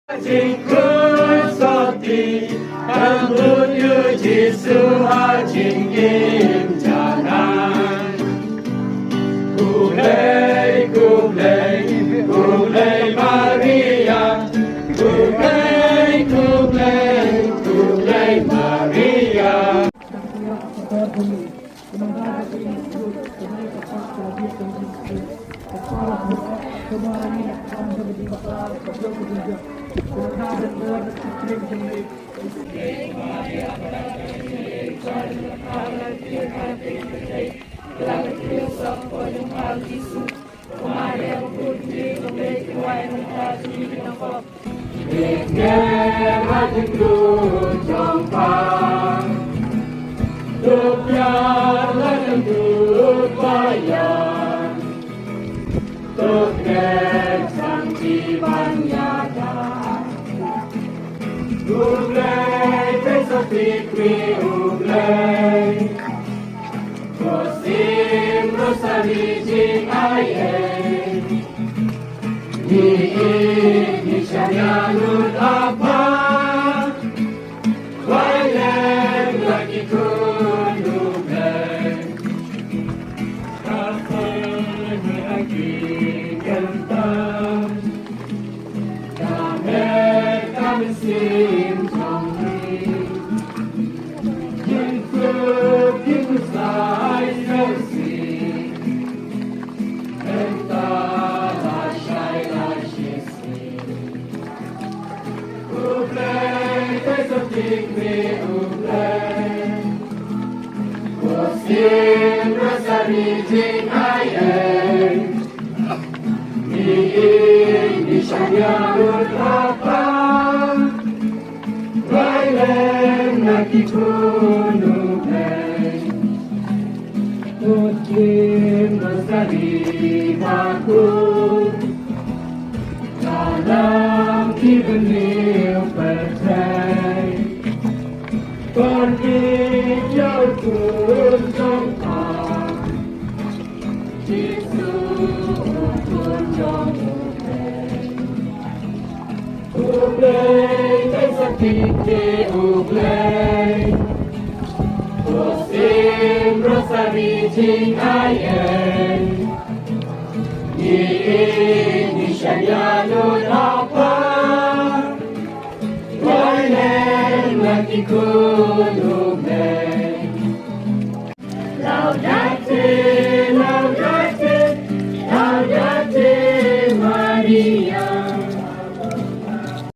Hajinku soti Rambutku Yesus hajingin jangan Kulei, kulei, kulei Maria Kulei, kulei, kulei Maria Hajinku jompang Biarlah untuk bayar Tukar santi banyada Ublay, besok fikri ublay Kosim rosari jing ayat Ni syanyanut apa Wailem lagi kundublay Kafanya lagi kentang Kamet kami sim jomri Yang keping sai selsi Entah lasyai lasyisi Ublay, besok fikri ublay Kosim rosari jing ayat Ni syanyanut apa Wailem lagi kundublay Kosim rosari takut Dalam kibenih percaya Pergi jauh pun jompa Yesus pun jompa Ublay, besok fikri ublay Kosim rosari jing ayat Ni syanyanut apa Wailem lagi kundublay